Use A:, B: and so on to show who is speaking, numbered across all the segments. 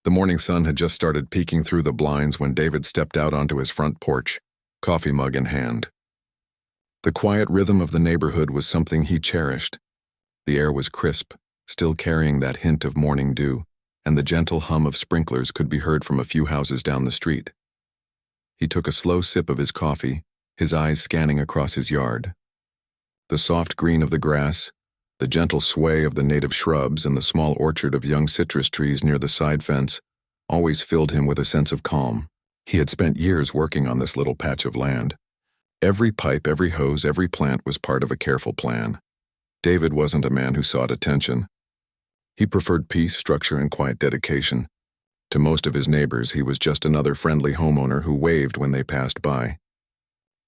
A: The morning sun had just started peeking through the blinds when David stepped out onto his front porch, coffee mug in hand. The quiet rhythm of the neighborhood was something he cherished. The air was crisp, still carrying that hint of morning dew, and the gentle hum of sprinklers could be heard from a few houses down the street. He took a slow sip of his coffee, his eyes scanning across his yard. The soft green of the grass, the gentle sway of the native shrubs, and the small orchard of young citrus trees near the side fence always filled him with a sense of calm. He had spent years working on this little patch of land. Every pipe, every hose, every plant was part of a careful plan. David wasn't a man who sought attention. He preferred peace, structure, and quiet dedication. To most of his neighbors, he was just another friendly homeowner who waved when they passed by.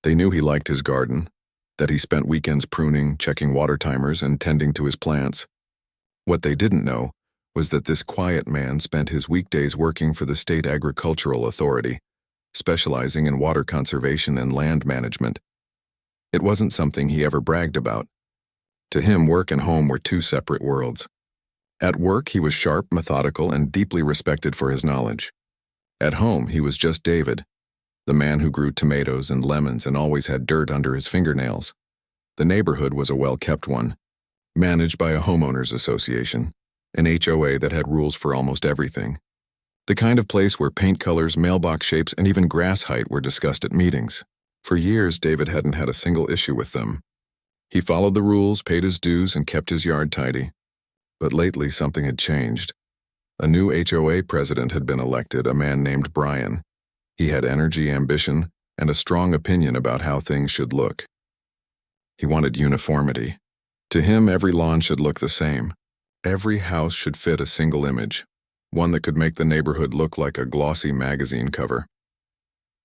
A: They knew he liked his garden, that he spent weekends pruning, checking water timers, and tending to his plants. What they didn't know was that this quiet man spent his weekdays working for the state agricultural authority, specializing in water conservation and land management. It wasn't something he ever bragged about. To him, work and home were two separate worlds. At work, he was sharp, methodical, and deeply respected for his knowledge. At home, he was just David, the man who grew tomatoes and lemons and always had dirt under his fingernails. The neighborhood was a well-kept one, managed by a homeowners association, an HOA that had rules for almost everything. The kind of place where paint colors, mailbox shapes, and even grass height were discussed at meetings. For years, David hadn't had a single issue with them. He followed the rules, paid his dues, and kept his yard tidy. But lately, something had changed. A new HOA president had been elected, a man named Brian. He had energy, ambition, and a strong opinion about how things should look. He wanted uniformity. To him, every lawn should look the same. Every house should fit a single image, one that could make the neighborhood look like a glossy magazine cover.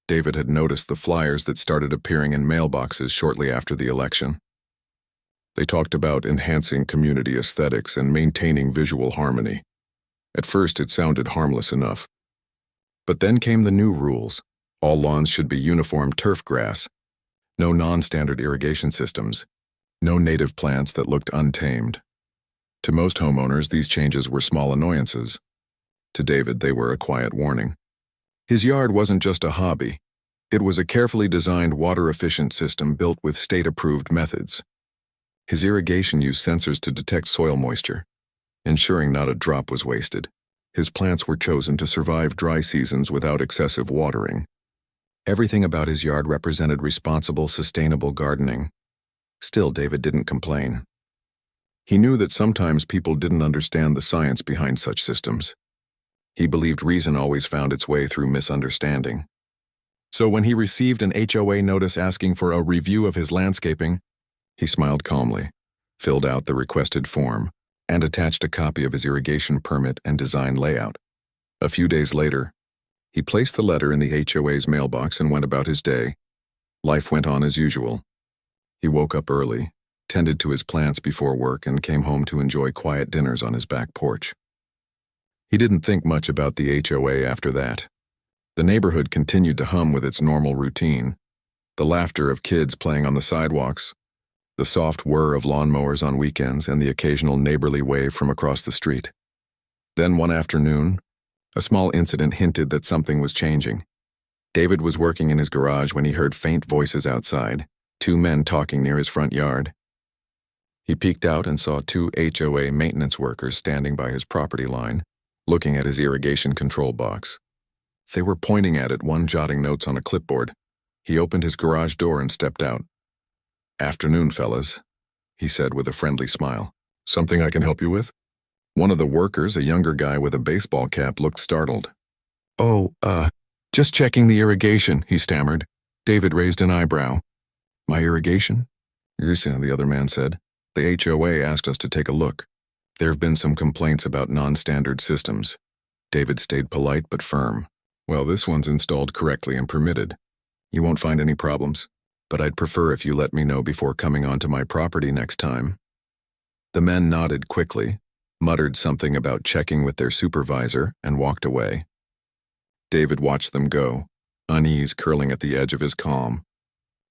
A: David had noticed the flyers that started appearing in mailboxes shortly after the election. They talked about enhancing community aesthetics and maintaining visual harmony. At first, it sounded harmless enough. But then came the new rules. All lawns should be uniform turf grass. No non-standard irrigation systems. No native plants that looked untamed. To most homeowners, these changes were small annoyances. To David, they were a quiet warning. His yard wasn't just a hobby. It was a carefully designed water-efficient system built with state-approved methods. His irrigation used sensors to detect soil moisture, ensuring not a drop was wasted. His plants were chosen to survive dry seasons without excessive watering. Everything about his yard represented responsible, sustainable gardening. Still, David didn't complain. He knew that sometimes people didn't understand the science behind such systems. He believed reason always found its way through misunderstanding. So when he received an HOA notice asking for a review of his landscaping, he smiled calmly, filled out the requested form, and attached a copy of his irrigation permit and design layout. A few days later, he placed the letter in the HOA's mailbox and went about his day. Life went on as usual. He woke up early, tended to his plants before work, and came home to enjoy quiet dinners on his back porch. He didn't think much about the HOA after that. The neighborhood continued to hum with its normal routine. The laughter of kids playing on the sidewalks, the soft whir of lawnmowers on weekends, and the occasional neighborly wave from across the street. Then one afternoon, a small incident hinted that something was changing. David was working in his garage when he heard faint voices outside, two men talking near his front yard. He peeked out and saw two HOA maintenance workers standing by his property line, looking at his irrigation control box. They were pointing at it, one jotting notes on a clipboard. He opened his garage door and stepped out. "Afternoon, fellas," he said with a friendly smile. "Something I can help you with?" One of the workers, a younger guy with a baseball cap, looked startled. "Oh, just checking the irrigation," he stammered. David raised an eyebrow. "My irrigation?" "Yes," the other man said. "The HOA asked us to take a look. There have been some complaints about non-standard systems." David stayed polite but firm. "Well, this one's installed correctly and permitted. You won't find any problems. But I'd prefer if you let me know before coming onto my property next time." The men nodded quickly, muttered something about checking with their supervisor, and walked away. David watched them go, unease curling at the edge of his calm.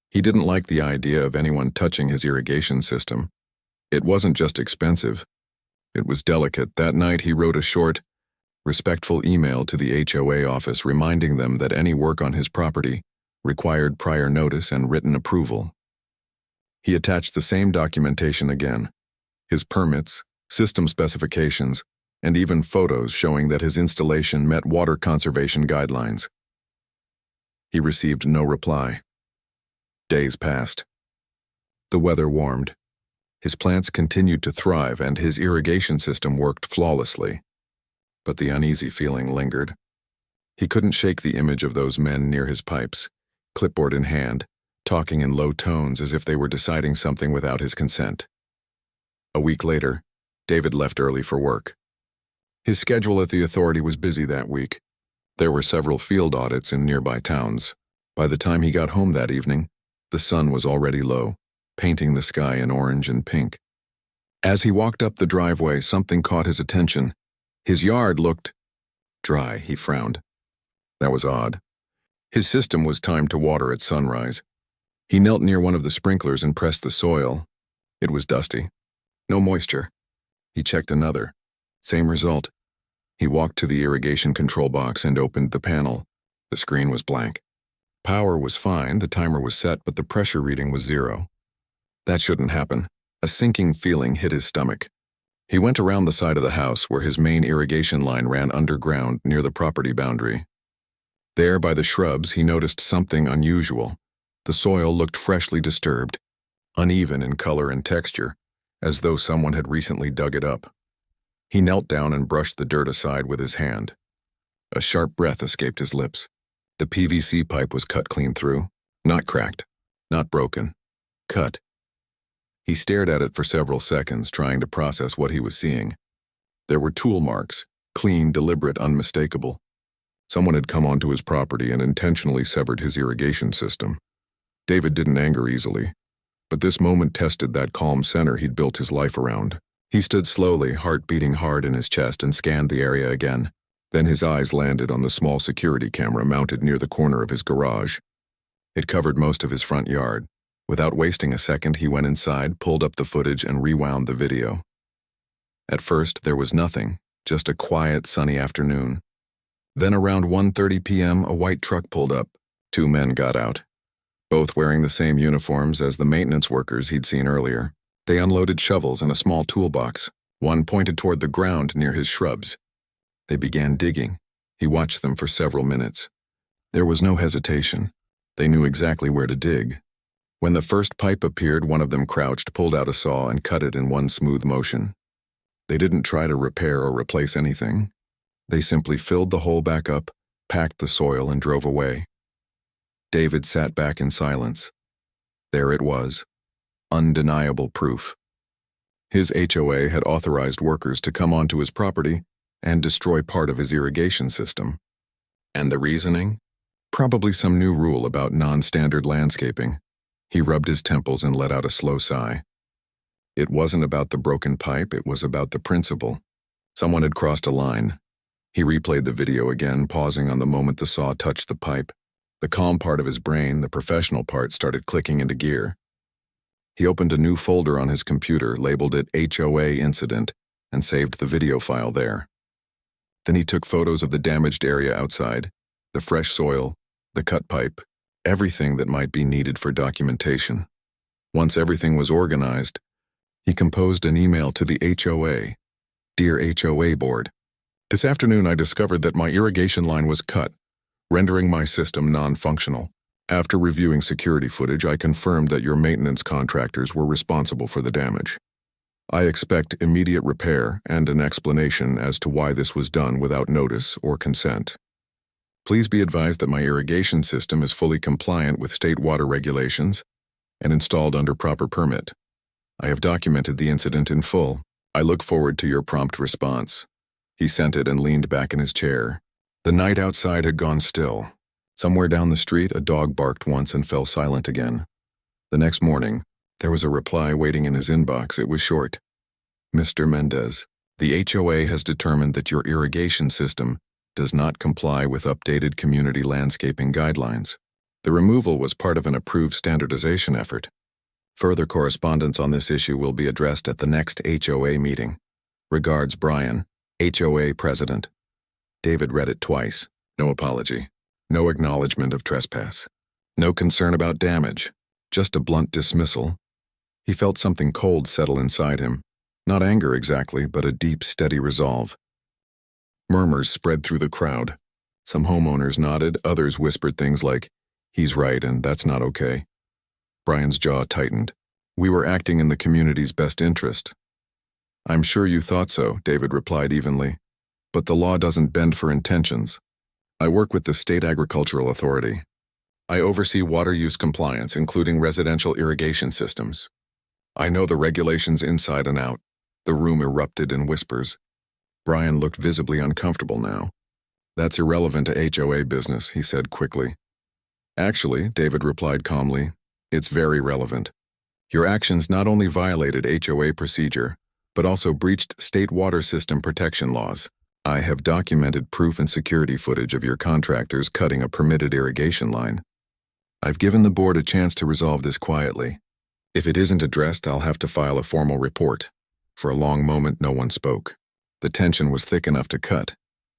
A: He didn't like the idea of anyone touching his irrigation system. It wasn't just expensive. It was delicate. That night he wrote a short, respectful email to the HOA office reminding them that any work on his property required prior notice and written approval. He attached the same documentation again, his permits, system specifications, and even photos showing that his installation met water conservation guidelines. He received no reply. Days passed. The weather warmed. His plants continued to thrive and his irrigation system worked flawlessly. But the uneasy feeling lingered. He couldn't shake the image of those men near his pipes, clipboard in hand, talking in low tones as if they were deciding something without his consent. A week later, David left early for work. His schedule at the authority was busy that week. There were several field audits in nearby towns. By the time he got home that evening, the sun was already low, painting the sky in orange and pink. As he walked up the driveway, something caught his attention. His yard looked dry, he frowned. That was odd. His system was timed to water at sunrise. He knelt near one of the sprinklers and pressed the soil. It was dusty. No moisture. He checked another. Same result. He walked to the irrigation control box and opened the panel. The screen was blank. Power was fine, the timer was set, but the pressure reading was 0. That shouldn't happen. A sinking feeling hit his stomach. He went around the side of the house where his main irrigation line ran underground near the property boundary. There, by the shrubs, he noticed something unusual. The soil looked freshly disturbed, uneven in color and texture, as though someone had recently dug it up. He knelt down and brushed the dirt aside with his hand. A sharp breath escaped his lips. The PVC pipe was cut clean through, not cracked, not broken, cut. He stared at it for several seconds, trying to process what he was seeing. There were tool marks, clean, deliberate, unmistakable. Someone had come onto his property and intentionally severed his irrigation system. David didn't anger easily, but this moment tested that calm center he'd built his life around. He stood slowly, heart beating hard in his chest, and scanned the area again. Then his eyes landed on the small security camera mounted near the corner of his garage. It covered most of his front yard. Without wasting a second, he went inside, pulled up the footage, and rewound the video. At first, there was nothing, just a quiet, sunny afternoon. Then around 1:30 p.m., a white truck pulled up. 2 men got out, both wearing the same uniforms as the maintenance workers he'd seen earlier. They unloaded shovels and a small toolbox. One pointed toward the ground near his shrubs. They began digging. He watched them for several minutes. There was no hesitation. They knew exactly where to dig. When the first pipe appeared, one of them crouched, pulled out a saw, and cut it in one smooth motion. They didn't try to repair or replace anything. They simply filled the hole back up, packed the soil, and drove away. David sat back in silence. There it was. Undeniable proof. His HOA had authorized workers to come onto his property and destroy part of his irrigation system. And the reasoning? Probably some new rule about non-standard landscaping. He rubbed his temples and let out a slow sigh. It wasn't about the broken pipe, it was about the principle. Someone had crossed a line. He replayed the video again, pausing on the moment the saw touched the pipe. The calm part of his brain, the professional part, started clicking into gear. He opened a new folder on his computer, labeled it HOA Incident, and saved the video file there. Then he took photos of the damaged area outside, the fresh soil, the cut pipe, everything that might be needed for documentation. Once everything was organized, he composed an email to the HOA. Dear HOA Board, this afternoon I discovered that my irrigation line was cut, rendering my system non-functional. After reviewing security footage, I confirmed that your maintenance contractors were responsible for the damage. I expect immediate repair and an explanation as to why this was done without notice or consent. Please be advised that my irrigation system is fully compliant with state water regulations and installed under proper permit. I have documented the incident in full. I look forward to your prompt response. He sent it and leaned back in his chair. The night outside had gone still. Somewhere down the street, a dog barked once and fell silent again. The next morning, there was a reply waiting in his inbox. It was short. Mr. Mendez, the HOA has determined that your irrigation system does not comply with updated community landscaping guidelines. The removal was part of an approved standardization effort. Further correspondence on this issue will be addressed at the next HOA meeting. Regards, Brian, HOA President. David read it twice. No apology. No acknowledgement of trespass. No concern about damage. Just a blunt dismissal. He felt something cold settle inside him. Not anger exactly, but a deep, steady resolve. Murmurs spread through the crowd. Some homeowners nodded, others whispered things like, "He's right and that's not okay." Brian's jaw tightened. "We were acting in the community's best interest." "I'm sure you thought so," David replied evenly. "But the law doesn't bend for intentions. I work with the State Agricultural Authority. I oversee water use compliance, including residential irrigation systems. I know the regulations inside and out." The room erupted in whispers. Brian looked visibly uncomfortable now. "That's irrelevant to HOA business," he said quickly. "Actually," David replied calmly, "it's very relevant. Your actions not only violated HOA procedure, but also breached state water system protection laws. I have documented proof and security footage of your contractors cutting a permitted irrigation line. I've given the board a chance to resolve this quietly. If it isn't addressed, I'll have to file a formal report." For a long moment, no one spoke. The tension was thick enough to cut.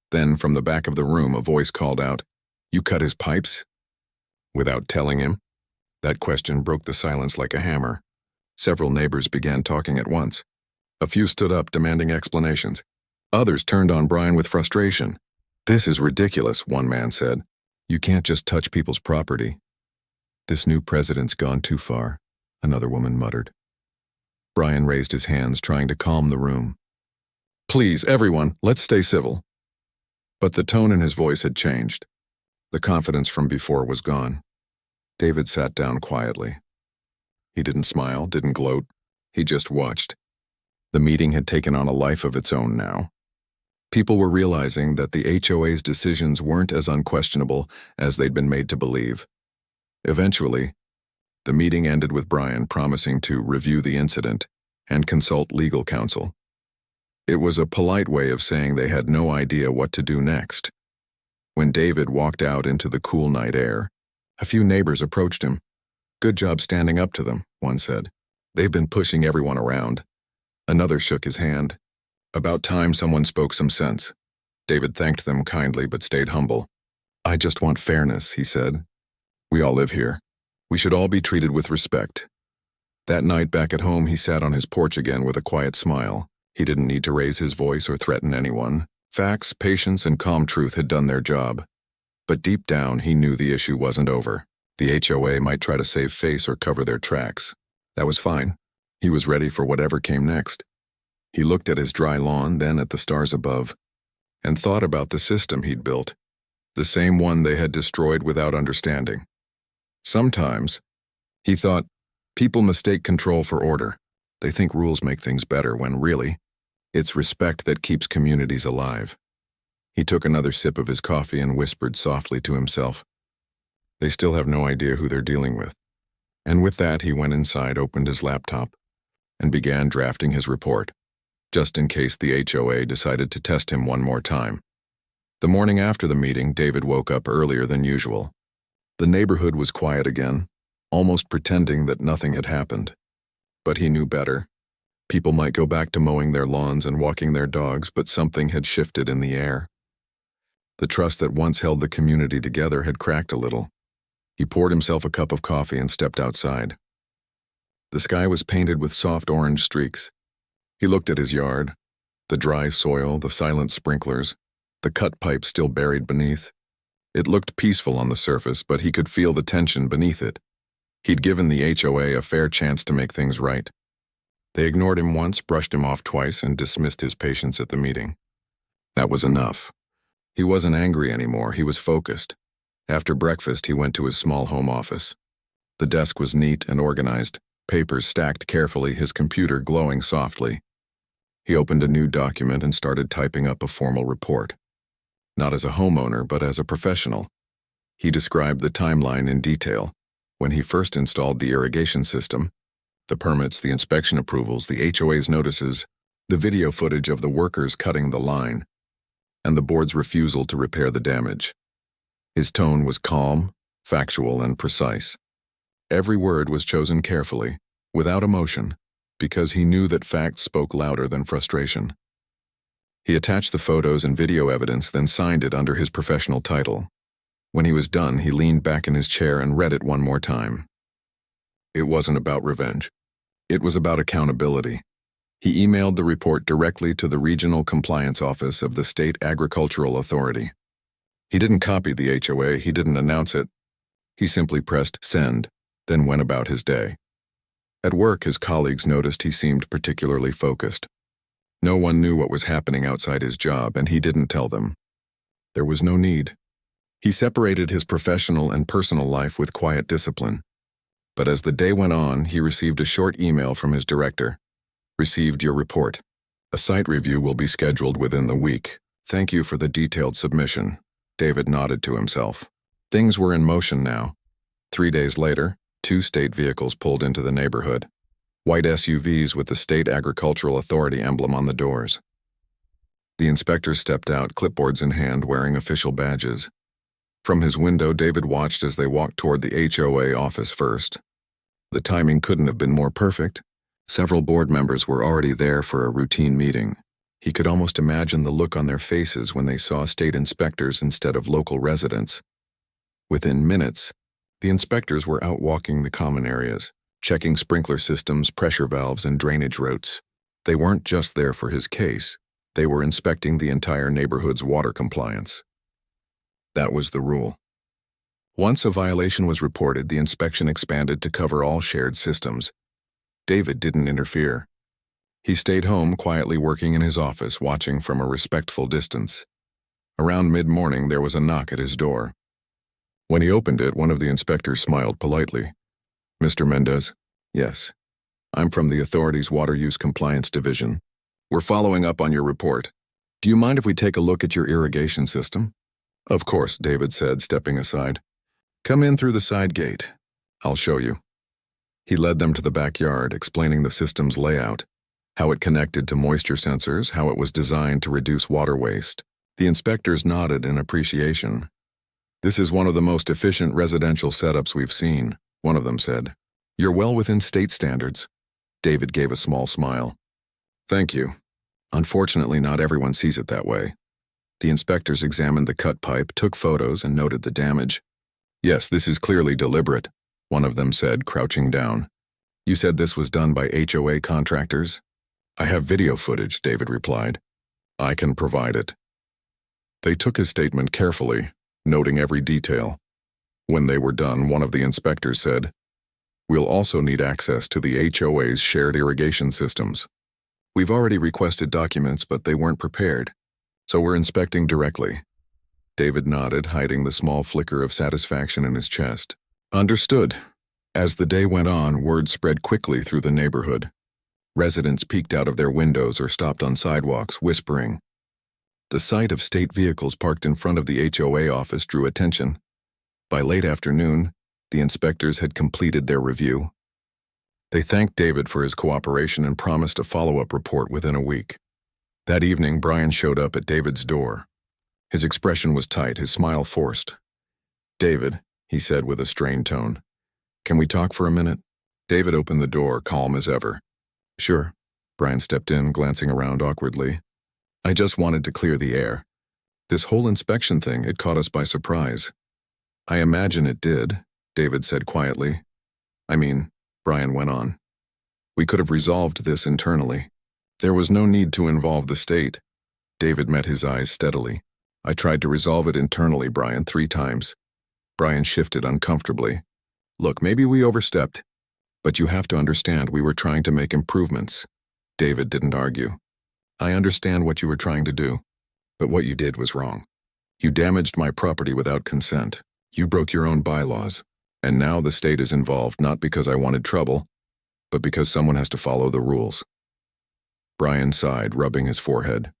A: Then, from the back of the room, a voice called out, "You cut his pipes?" "Without telling him?" That question broke the silence like a hammer. Several neighbors began talking at once. A few stood up, demanding explanations. Others turned on Brian with frustration. "This is ridiculous," one man said. "You can't just touch people's property." "This new president's gone too far," another woman muttered. Brian raised his hands, trying to calm the room. "Please, everyone, let's stay civil." But the tone in his voice had changed. The confidence from before was gone. David sat down quietly. He didn't smile, didn't gloat. He just watched. The meeting had taken on a life of its own now. People were realizing that the HOA's decisions weren't as unquestionable as they'd been made to believe. Eventually, the meeting ended with Brian promising to review the incident and consult legal counsel. It was a polite way of saying they had no idea what to do next. When David walked out into the cool night air, a few neighbors approached him. "Good job standing up to them," one said. "They've been pushing everyone around." Another shook his hand. "About time someone spoke some sense." David thanked them kindly but stayed humble. "I just want fairness," he said. "We all live here. We should all be treated with respect." That night back at home, he sat on his porch again with a quiet smile. He didn't need to raise his voice or threaten anyone. Facts, patience, and calm truth had done their job. But deep down, he knew the issue wasn't over. The HOA might try to save face or cover their tracks. That was fine. He was ready for whatever came next. He looked at his dry lawn, then at the stars above, and thought about the system he'd built, the same one they had destroyed without understanding. Sometimes, he thought, people mistake control for order. They think rules make things better when really, it's respect that keeps communities alive. He took another sip of his coffee and whispered softly to himself, "They still have no idea who they're dealing with." And with that, he went inside, opened his laptop, and began drafting his report, just in case the HOA decided to test him one more time. The morning after the meeting, David woke up earlier than usual. The neighborhood was quiet again, almost pretending that nothing had happened. But he knew better. People might go back to mowing their lawns and walking their dogs, but something had shifted in the air. The trust that once held the community together had cracked a little. He poured himself a cup of coffee and stepped outside. The sky was painted with soft orange streaks. He looked at his yard, the dry soil, the silent sprinklers, the cut pipe still buried beneath. It looked peaceful on the surface, but he could feel the tension beneath it. He'd given the HOA a fair chance to make things right. They ignored him once, brushed him off twice, and dismissed his patience at the meeting. That was enough. He wasn't angry anymore, he was focused. After breakfast, he went to his small home office. The desk was neat and organized, papers stacked carefully, his computer glowing softly. He opened a new document and started typing up a formal report. Not as a homeowner, but as a professional. He described the timeline in detail. When he first installed the irrigation system, the permits, the inspection approvals, the HOA's notices, the video footage of the workers cutting the line, and the board's refusal to repair the damage. His tone was calm, factual, and precise. Every word was chosen carefully, without emotion, because he knew that facts spoke louder than frustration. He attached the photos and video evidence, then signed it under his professional title. When he was done, he leaned back in his chair and read it one more time. It wasn't about revenge. It was about accountability. He emailed the report directly to the Regional Compliance Office of the State Agricultural Authority. He didn't copy the HOA, he didn't announce it. He simply pressed send, then went about his day. At work, his colleagues noticed he seemed particularly focused. No one knew what was happening outside his job, and he didn't tell them. There was no need. He separated his professional and personal life with quiet discipline. But as the day went on, he received a short email from his director. Received your report. A site review will be scheduled within the week. Thank you for the detailed submission. David nodded to himself. Things were in motion now. 3 days later, 2 state vehicles pulled into the neighborhood. White SUVs with the State Agricultural Authority emblem on the doors. The inspectors stepped out, clipboards in hand, wearing official badges. From his window, David watched as they walked toward the HOA office first. The timing couldn't have been more perfect. Several board members were already there for a routine meeting. He could almost imagine the look on their faces when they saw state inspectors instead of local residents. Within minutes, the inspectors were out walking the common areas, checking sprinkler systems, pressure valves, and drainage routes. They weren't just there for his case. They were inspecting the entire neighborhood's water compliance. That was the rule. Once a violation was reported, the inspection expanded to cover all shared systems. David didn't interfere. He stayed home, quietly working in his office, watching from a respectful distance. Around mid-morning, there was a knock at his door. When he opened it, one of the inspectors smiled politely. Mr. Mendez? Yes. I'm from the authority's Water Use Compliance Division. We're following up on your report. Do you mind if we take a look at your irrigation system? Of course, David said, stepping aside. Come in through the side gate. I'll show you. He led them to the backyard, explaining the system's layout, how it connected to moisture sensors, how it was designed to reduce water waste. The inspectors nodded in appreciation. This is one of the most efficient residential setups we've seen, one of them said. You're well within state standards. David gave a small smile. Thank you. Unfortunately, not everyone sees it that way. The inspectors examined the cut pipe, took photos, and noted the damage. Yes, this is clearly deliberate, one of them said, crouching down. You said this was done by HOA contractors? I have video footage, David replied. I can provide it. They took his statement carefully, noting every detail. When they were done, one of the inspectors said, We'll also need access to the HOA's shared irrigation systems. We've already requested documents, but they weren't prepared. So we're inspecting directly. David nodded, hiding the small flicker of satisfaction in his chest. Understood. As the day went on, word spread quickly through the neighborhood. Residents peeked out of their windows or stopped on sidewalks, whispering. The sight of state vehicles parked in front of the HOA office drew attention. By late afternoon, the inspectors had completed their review. They thanked David for his cooperation and promised a follow-up report within a week. That evening, Brian showed up at David's door. His expression was tight, his smile forced. David, he said with a strained tone, can we talk for a minute? David opened the door, calm as ever. Sure. Brian stepped in, glancing around awkwardly. I just wanted to clear the air. This whole inspection thing, it caught us by surprise. I imagine it did, David said quietly. Brian went on. We could have resolved this internally. There was no need to involve the state. David met his eyes steadily. I tried to resolve it internally, Brian, 3 times. Brian shifted uncomfortably. Look, maybe we overstepped, but you have to understand we were trying to make improvements. David didn't argue. I understand what you were trying to do, but what you did was wrong. You damaged my property without consent. You broke your own bylaws, and now the state is involved not because I wanted trouble, but because someone has to follow the rules. Brian sighed, rubbing his forehead.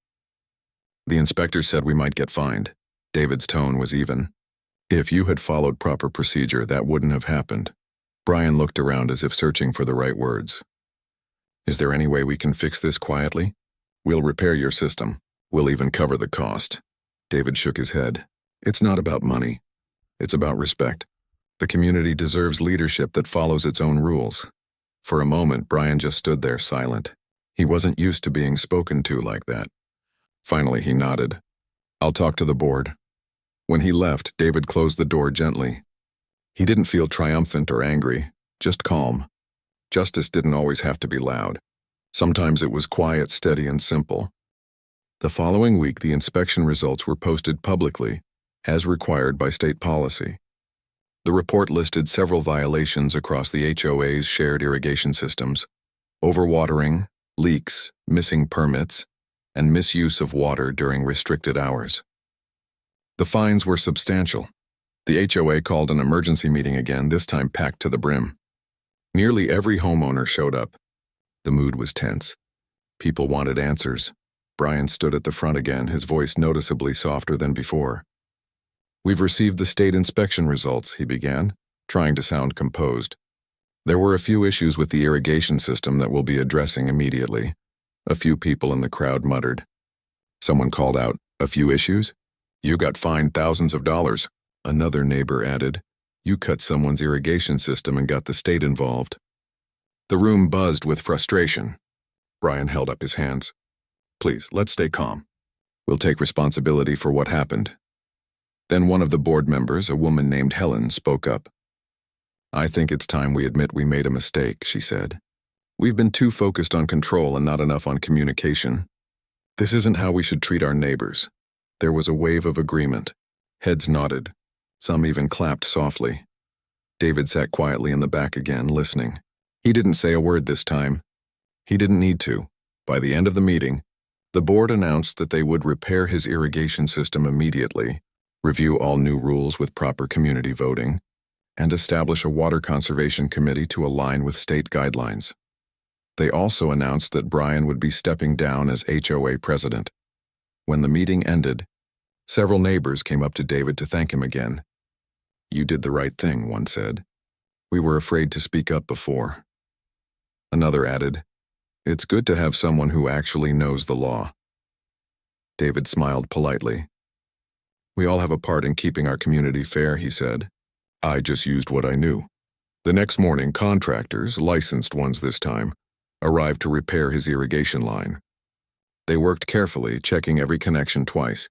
A: The inspector said we might get fined. David's tone was even. If you had followed proper procedure, that wouldn't have happened. Brian looked around as if searching for the right words. Is there any way we can fix this quietly? We'll repair your system. We'll even cover the cost. David shook his head. It's not about money. It's about respect. The community deserves leadership that follows its own rules. For a moment, Brian just stood there silent. He wasn't used to being spoken to like that. Finally, he nodded. "I'll talk to the board." When he left, David closed the door gently. He didn't feel triumphant or angry, just calm. Justice didn't always have to be loud. Sometimes it was quiet, steady, and simple. The following week, the inspection results were posted publicly, as required by state policy. The report listed several violations across the HOA's shared irrigation systems: overwatering, leaks, missing permits, and misuse of water during restricted hours. The fines were substantial. The HOA called an emergency meeting again, this time packed to the brim. Nearly every homeowner showed up. The mood was tense. People wanted answers. Brian stood at the front again, his voice noticeably softer than before. "We've received the state inspection results," he began, trying to sound composed. "There were a few issues with the irrigation system that we'll be addressing immediately." A few people in the crowd muttered. Someone called out, "A few issues? You got fined thousands of dollars." Another neighbor added, "You cut someone's irrigation system and got the state involved." The room buzzed with frustration. Brian held up his hands. "Please, let's stay calm. We'll take responsibility for what happened." Then one of the board members, a woman named Helen, spoke up. "I think it's time we admit we made a mistake," she said. "We've been too focused on control and not enough on communication. This isn't how we should treat our neighbors." There was a wave of agreement. Heads nodded. Some even clapped softly. David sat quietly in the back again, listening. He didn't say a word this time. He didn't need to. By the end of the meeting, the board announced that they would repair his irrigation system immediately, review all new rules with proper community voting, and establish a water conservation committee to align with state guidelines. They also announced that Brian would be stepping down as HOA president. When the meeting ended, several neighbors came up to David to thank him again. "You did the right thing," one said. "We were afraid to speak up before." Another added, "It's good to have someone who actually knows the law." David smiled politely. "We all have a part in keeping our community fair," he said. "I just used what I knew." The next morning, contractors, licensed ones this time, arrived to repair his irrigation line. They worked carefully, checking every connection twice.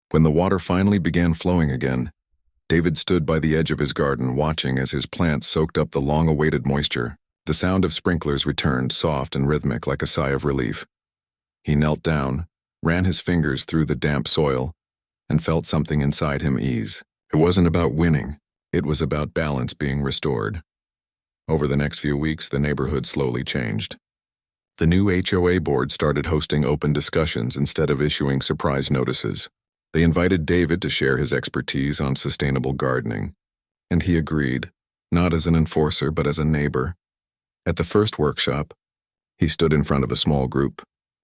A: When the water finally began flowing again, David stood by the edge of his garden watching as his plants soaked up the long-awaited moisture. The sound of sprinklers returned, soft and rhythmic like a sigh of relief. He knelt down, ran his fingers through the damp soil, and felt something inside him ease. It wasn't about winning. It was about balance being restored. Over the next few weeks, the neighborhood slowly changed. The new HOA board started hosting open discussions instead of issuing surprise notices. They invited David to share his expertise on sustainable gardening, and he agreed, not as an enforcer but as a neighbor. At the first workshop, he stood in front of a small group,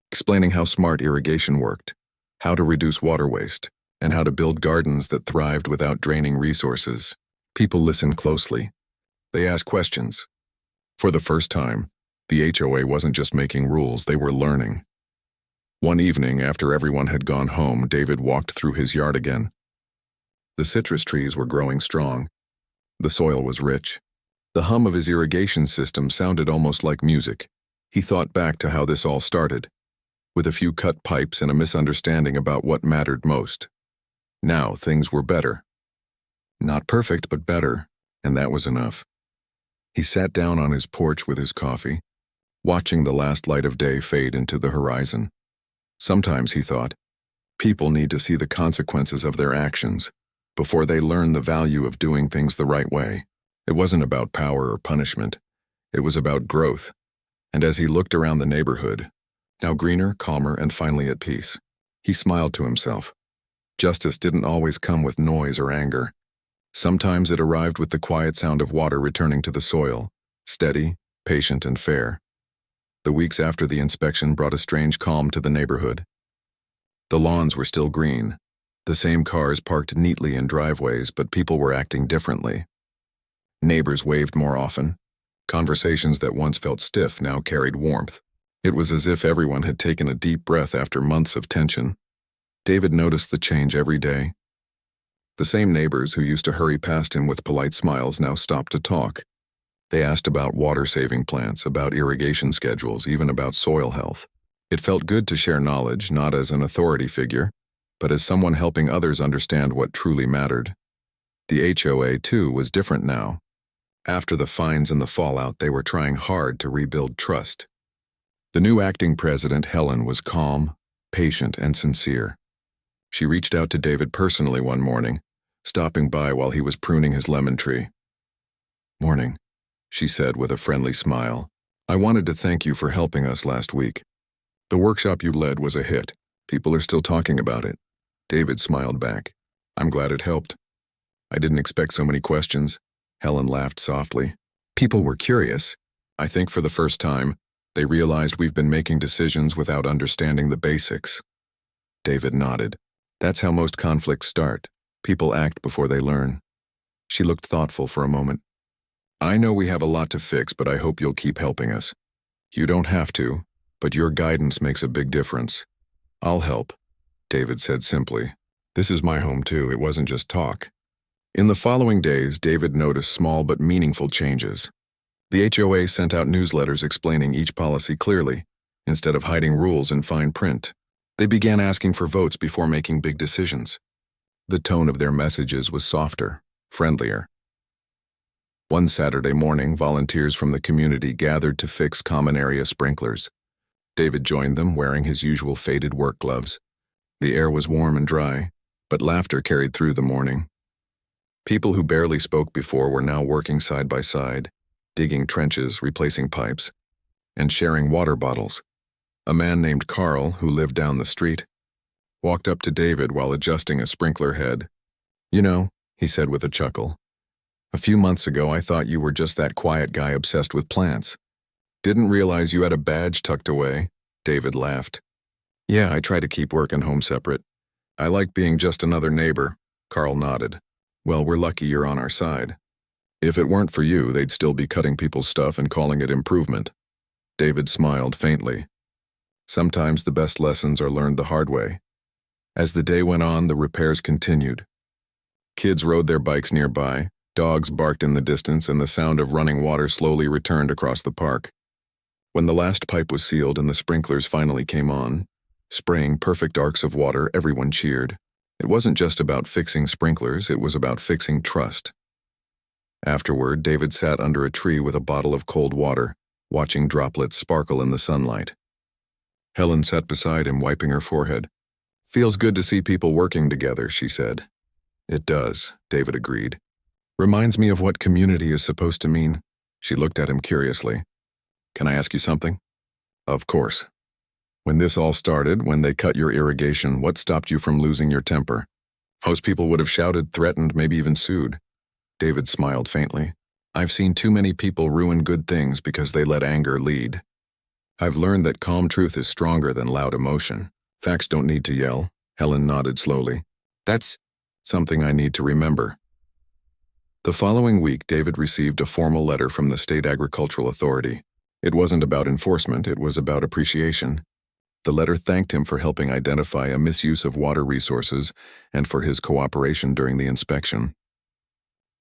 A: explaining how smart irrigation worked, how to reduce water waste, and how to build gardens that thrived without draining resources. People listened closely. They asked questions. For the first time, the HOA wasn't just making rules, they were learning. One evening, after everyone had gone home, David walked through his yard again. The citrus trees were growing strong. The soil was rich. The hum of his irrigation system sounded almost like music. He thought back to how this all started, with a few cut pipes and a misunderstanding about what mattered most. Now things were better. Not perfect, but better, and that was enough. He sat down on his porch with his coffee, watching the last light of day fade into the horizon. Sometimes, he thought, people need to see the consequences of their actions before they learn the value of doing things the right way. It wasn't about power or punishment. It was about growth. And as he looked around the neighborhood, now greener, calmer, and finally at peace, he smiled to himself. Justice didn't always come with noise or anger. Sometimes it arrived with the quiet sound of water returning to the soil, steady, patient, and fair. The weeks after the inspection brought a strange calm to the neighborhood. The lawns were still green, the same cars parked neatly in driveways, but people were acting differently. Neighbors waved more often. Conversations that once felt stiff now carried warmth. It was as if everyone had taken a deep breath after months of tension. David noticed the change every day. The same neighbors who used to hurry past him with polite smiles now stopped to talk. They asked about water-saving plants, about irrigation schedules, even about soil health. It felt good to share knowledge, not as an authority figure, but as someone helping others understand what truly mattered. The HOA, too, was different now. After the fines and the fallout, they were trying hard to rebuild trust. The new acting president, Helen, was calm, patient, and sincere. She reached out to David personally one morning, stopping by while he was pruning his lemon tree. "Morning," she said with a friendly smile. "I wanted to thank you for helping us last week. The workshop you led was a hit. People are still talking about it." David smiled back. "I'm glad it helped." "I didn't expect so many questions." Helen laughed softly. "People were curious. I think for the first time, they realized we've been making decisions without understanding the basics." David nodded. "That's how most conflicts start. People act before they learn." She looked thoughtful for a moment. "I know we have a lot to fix, but I hope you'll keep helping us. You don't have to, but your guidance makes a big difference." "I'll help," David said simply. "This is my home too, it wasn't just talk." In the following days, David noticed small but meaningful changes. The HOA sent out newsletters explaining each policy clearly, instead of hiding rules in fine print. They began asking for votes before making big decisions. The tone of their messages was softer, friendlier. One Saturday morning, volunteers from the community gathered to fix common area sprinklers. David joined them, wearing his usual faded work gloves. The air was warm and dry, but laughter carried through the morning. People who barely spoke before were now working side by side, digging trenches, replacing pipes, and sharing water bottles. A man named Carl, who lived down the street, walked up to David while adjusting a sprinkler head. "You know," he said with a chuckle, "a few months ago I thought you were just that quiet guy obsessed with plants. Didn't realize you had a badge tucked away." David laughed. "Yeah, I try to keep work and home separate. I like being just another neighbor." Carl nodded. "Well, we're lucky you're on our side. If it weren't for you, they'd still be cutting people's stuff and calling it improvement." David smiled faintly. Sometimes the best lessons are learned the hard way. As the day went on, the repairs continued. Kids rode their bikes nearby, dogs barked in the distance, and the sound of running water slowly returned across the park. When the last pipe was sealed and the sprinklers finally came on, spraying perfect arcs of water, everyone cheered. It wasn't just about fixing sprinklers, it was about fixing trust. Afterward, David sat under a tree with a bottle of cold water, watching droplets sparkle in the sunlight. Helen sat beside him, wiping her forehead. "Feels good to see people working together," she said. "It does," David agreed. "Reminds me of what community is supposed to mean." She looked at him curiously. "Can I ask you something?" "Of course." "When this all started, when they cut your irrigation, what stopped you from losing your temper?" "Most people would have shouted, threatened, maybe even sued." David smiled faintly. "I've seen too many people ruin good things because they let anger lead. I've learned that calm truth is stronger than loud emotion. Facts don't need to yell." Helen nodded slowly. "That's something I need to remember." The following week, David received a formal letter from the State Agricultural Authority. It wasn't about enforcement, it was about appreciation. The letter thanked him for helping identify a misuse of water resources and for his cooperation during the inspection.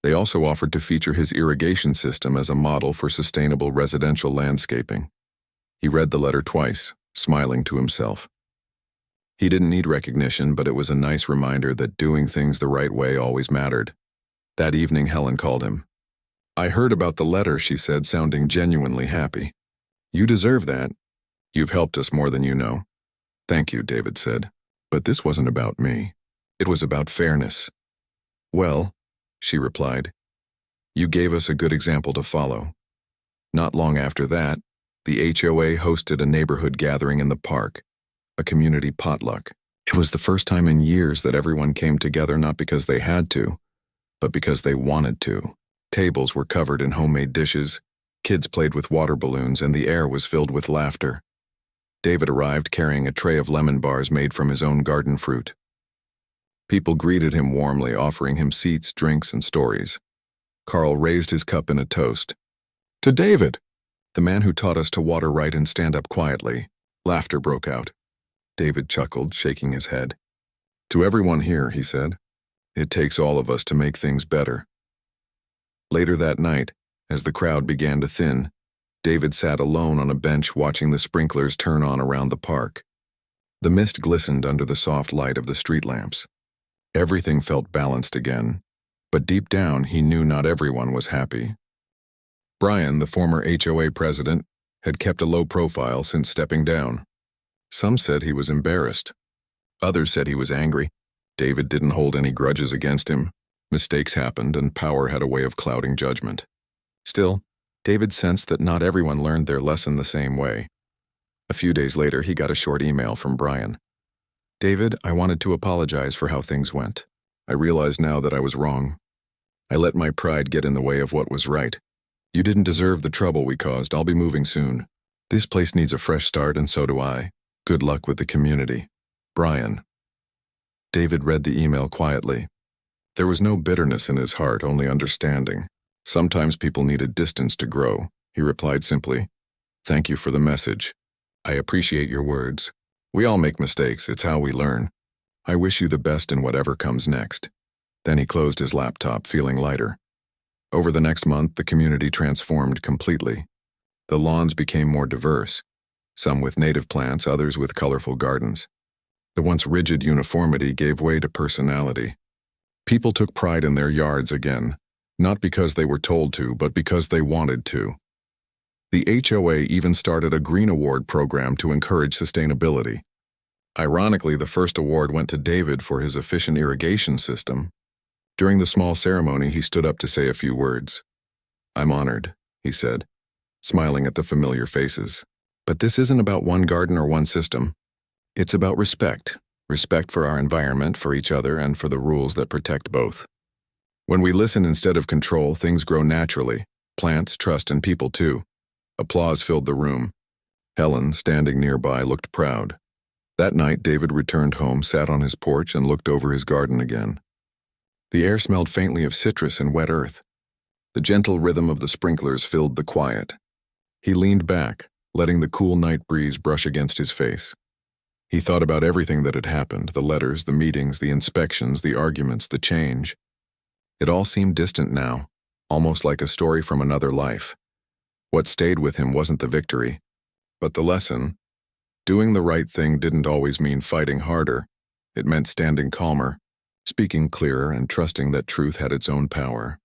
A: They also offered to feature his irrigation system as a model for sustainable residential landscaping. He read the letter twice, smiling to himself. He didn't need recognition, but it was a nice reminder that doing things the right way always mattered. That evening, Helen called him. "I heard about the letter," she said, sounding genuinely happy. "You deserve that. You've helped us more than you know." "Thank you," David said. "But this wasn't about me. It was about fairness." "Well," she replied, "you gave us a good example to follow." Not long after that, the HOA hosted a neighborhood gathering in the park, a community potluck. It was the first time in years that everyone came together not because they had to, but because they wanted to. Tables were covered in homemade dishes, kids played with water balloons, and the air was filled with laughter. David arrived carrying a tray of lemon bars made from his own garden fruit. People greeted him warmly, offering him seats, drinks, and stories. Carl raised his cup in a toast. "To David, the man who taught us to water right and stand up quietly." Laughter broke out. David chuckled, shaking his head. "To everyone here," he said. "It takes all of us to make things better." Later that night, as the crowd began to thin, David sat alone on a bench watching the sprinklers turn on around the park. The mist glistened under the soft light of the street lamps. Everything felt balanced again, but deep down he knew not everyone was happy. Brian, the former HOA president, had kept a low profile since stepping down. Some said he was embarrassed. Others said he was angry. David didn't hold any grudges against him. Mistakes happened, and power had a way of clouding judgment. Still, David sensed that not everyone learned their lesson the same way. A few days later, he got a short email from Brian. "David, I wanted to apologize for how things went. I realize now that I was wrong. I let my pride get in the way of what was right. You didn't deserve the trouble we caused. I'll be moving soon. This place needs a fresh start, and so do I. Good luck with the community. Brian." David read the email quietly. There was no bitterness in his heart, only understanding. Sometimes people needed distance to grow. He replied simply, "Thank you for the message. I appreciate your words. We all make mistakes. It's how we learn. I wish you the best in whatever comes next." Then he closed his laptop, feeling lighter. Over the next month, the community transformed completely. The lawns became more diverse, some with native plants, others with colorful gardens. The once rigid uniformity gave way to personality. People took pride in their yards again, not because they were told to, but because they wanted to. The HOA even started a Green Award program to encourage sustainability. Ironically, the first award went to David for his efficient irrigation system. During the small ceremony, he stood up to say a few words. "I'm honored," he said, smiling at the familiar faces. "But this isn't about one garden or one system. It's about respect. Respect for our environment, for each other, and for the rules that protect both. When we listen instead of control, things grow naturally. Plants, trust, and people too." Applause filled the room. Helen, standing nearby, looked proud. That night, David returned home, sat on his porch, and looked over his garden again. The air smelled faintly of citrus and wet earth. The gentle rhythm of the sprinklers filled the quiet. He leaned back, letting the cool night breeze brush against his face. He thought about everything that had happened, the letters, the meetings, the inspections, the arguments, the change. It all seemed distant now, almost like a story from another life. What stayed with him wasn't the victory, but the lesson. Doing the right thing didn't always mean fighting harder. It meant standing calmer, speaking clearer, and trusting that truth had its own power.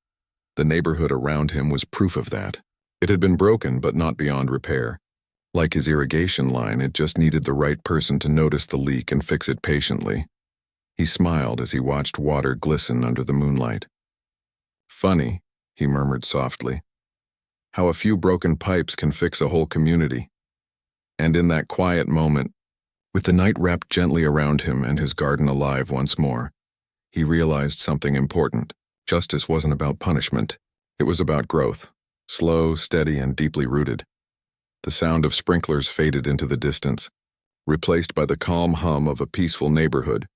A: The neighborhood around him was proof of that. It had been broken, but not beyond repair. Like his irrigation line, it just needed the right person to notice the leak and fix it patiently. He smiled as he watched water glisten under the moonlight. "Funny," he murmured softly, "how a few broken pipes can fix a whole community." And in that quiet moment, with the night wrapped gently around him and his garden alive once more, he realized something important. Justice wasn't about punishment. It was about growth, slow, steady, and deeply rooted. The sound of sprinklers faded into the distance, replaced by the calm hum of a peaceful neighborhood.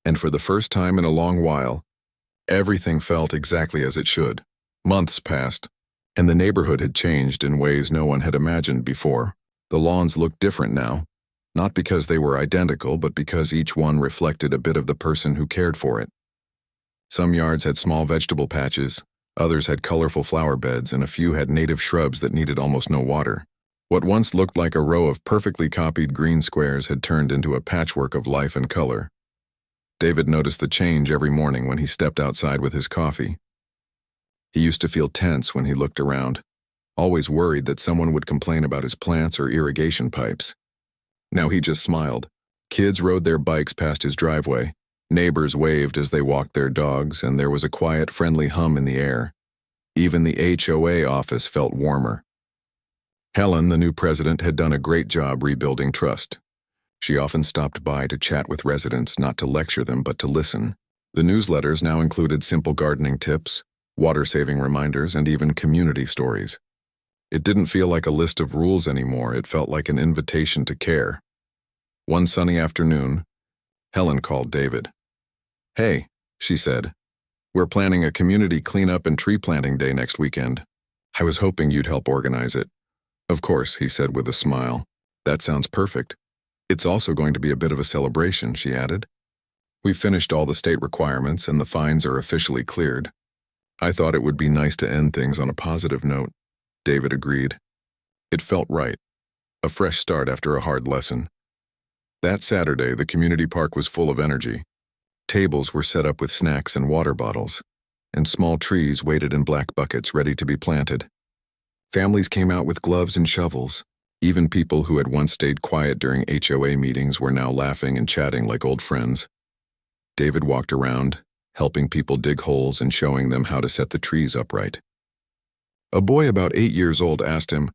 A: And for the first time in a long while, everything felt exactly as it should. Months passed, and the neighborhood had changed in ways no one had imagined before. The lawns looked different now, not because they were identical, but because each one reflected a bit of the person who cared for it. Some yards had small vegetable patches, others had colorful flower beds, and a few had native shrubs that needed almost no water. What once looked like a row of perfectly copied green squares had turned into a patchwork of life and color. David noticed the change every morning when he stepped outside with his coffee. He used to feel tense when he looked around, always worried that someone would complain about his plants or irrigation pipes. Now he just smiled. Kids rode their bikes past his driveway. Neighbors waved as they walked their dogs, and there was a quiet, friendly hum in the air. Even the HOA office felt warmer. Helen, the new president, had done a great job rebuilding trust. She often stopped by to chat with residents, not to lecture them, but to listen. The newsletters now included simple gardening tips, water-saving reminders, and even community stories. It didn't feel like a list of rules anymore. It felt like an invitation to care. One sunny afternoon, Helen called David. "Hey," she said, "we're planning a community cleanup and tree planting day next weekend. I was hoping you'd help organize it." "Of course," he said with a smile. "That sounds perfect. It's also going to be a bit of a celebration," she added. "We've finished all the state requirements and the fines are officially cleared. I thought it would be nice to end things on a positive note." David agreed. It felt right, a fresh start after a hard lesson. That Saturday, the community park was full of energy. Tables were set up with snacks and water bottles, and small trees waited in black buckets ready to be planted. Families came out with gloves and shovels. Even people who had once stayed quiet during HOA meetings were now laughing and chatting like old friends. David walked around, helping people dig holes and showing them how to set the trees upright. A boy about 8 years old asked him,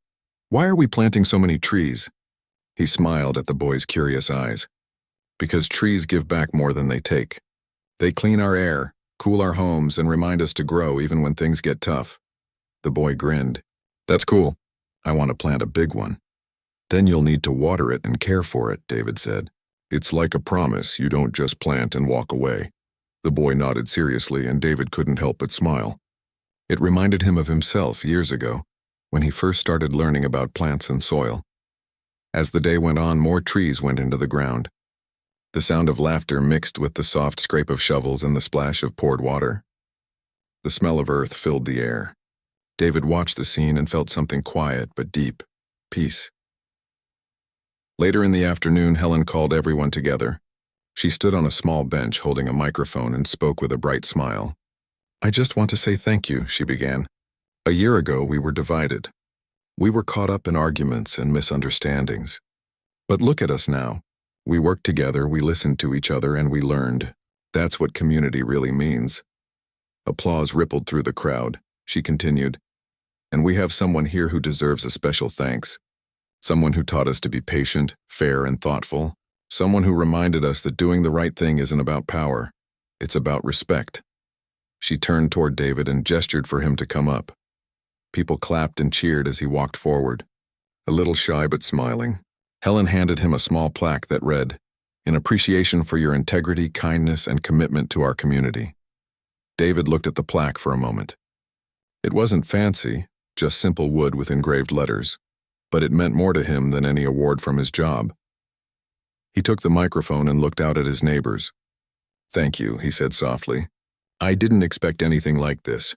A: "Why are we planting so many trees?" He smiled at the boy's curious eyes. "Because trees give back more than they take. They clean our air, cool our homes, and remind us to grow even when things get tough." The boy grinned. "That's cool. I want to plant a big one." "Then you'll need to water it and care for it," David said. "It's like a promise. You don't just plant and walk away." The boy nodded seriously, and David couldn't help but smile. It reminded him of himself years ago, when he first started learning about plants and soil. As the day went on, more trees went into the ground. The sound of laughter mixed with the soft scrape of shovels and the splash of poured water. The smell of earth filled the air. David watched the scene and felt something quiet but deep: peace. Later in the afternoon, Helen called everyone together. She stood on a small bench holding a microphone and spoke with a bright smile. "I just want to say thank you," she began. "A year ago, we were divided. We were caught up in arguments and misunderstandings. But look at us now. We worked together, we listened to each other, and we learned. That's what community really means." Applause rippled through the crowd. She continued, "And we have someone here who deserves a special thanks. Someone who taught us to be patient, fair, and thoughtful. Someone who reminded us that doing the right thing isn't about power. It's about respect." She turned toward David and gestured for him to come up. People clapped and cheered as he walked forward, a little shy but smiling. Helen handed him a small plaque that read, "In appreciation for your integrity, kindness, and commitment to our community." David looked at the plaque for a moment. It wasn't fancy, just simple wood with engraved letters, but it meant more to him than any award from his job. He took the microphone and looked out at his neighbors. "Thank you," he said softly. "I didn't expect anything like this.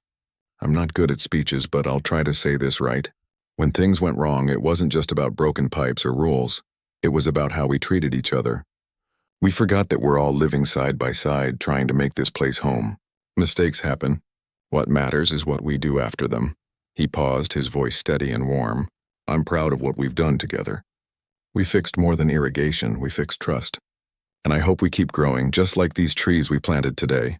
A: I'm not good at speeches, but I'll try to say this right. When things went wrong, it wasn't just about broken pipes or rules. It was about how we treated each other. We forgot that we're all living side by side, trying to make this place home. Mistakes happen. What matters is what we do after them." He paused, his voice steady and warm. "I'm proud of what we've done together. We fixed more than irrigation, we fixed trust. And I hope we keep growing, just like these trees we planted today."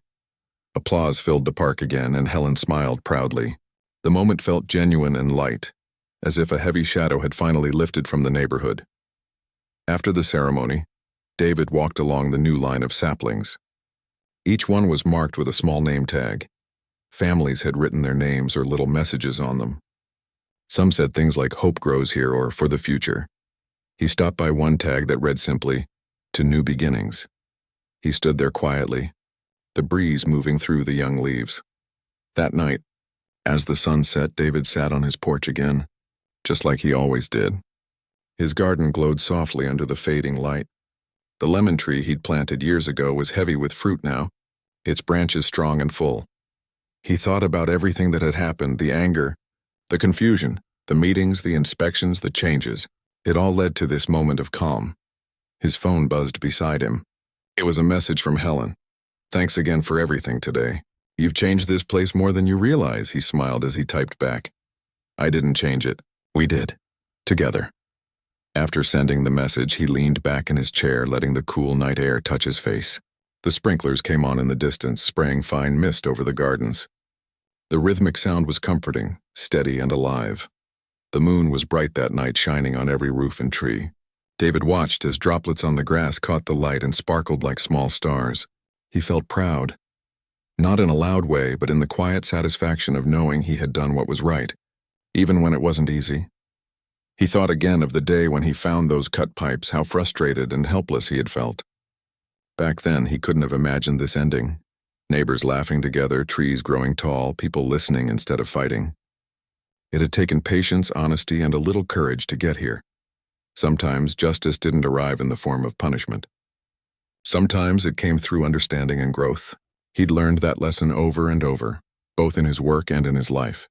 A: Applause filled the park again, and Helen smiled proudly. The moment felt genuine and light, as if a heavy shadow had finally lifted from the neighborhood. After the ceremony, David walked along the new line of saplings. Each one was marked with a small name tag. Families had written their names or little messages on them. Some said things like "Hope grows here" or "For the future." He stopped by one tag that read simply, "To new beginnings." He stood there quietly, the breeze moving through the young leaves. That night, as the sun set, David sat on his porch again, just like he always did. His garden glowed softly under the fading light. The lemon tree he'd planted years ago was heavy with fruit now, its branches strong and full. He thought about everything that had happened, the anger, the confusion, the meetings, the inspections, the changes. It all led to this moment of calm. His phone buzzed beside him. It was a message from Helen. "Thanks again for everything today. You've changed this place more than you realize," he smiled as he typed back. "I didn't change it. We did. Together." After sending the message, he leaned back in his chair, letting the cool night air touch his face. The sprinklers came on in the distance, spraying fine mist over the gardens. The rhythmic sound was comforting, steady and alive. The moon was bright that night, shining on every roof and tree. David watched as droplets on the grass caught the light and sparkled like small stars. He felt proud. Not in a loud way, but in the quiet satisfaction of knowing he had done what was right, even when it wasn't easy. He thought again of the day when he found those cut pipes, how frustrated and helpless he had felt. Back then, he couldn't have imagined this ending. Neighbors laughing together, trees growing tall, people listening instead of fighting. It had taken patience, honesty, and a little courage to get here. Sometimes justice didn't arrive in the form of punishment. Sometimes it came through understanding and growth. He'd learned that lesson over and over, both in his work and in his life.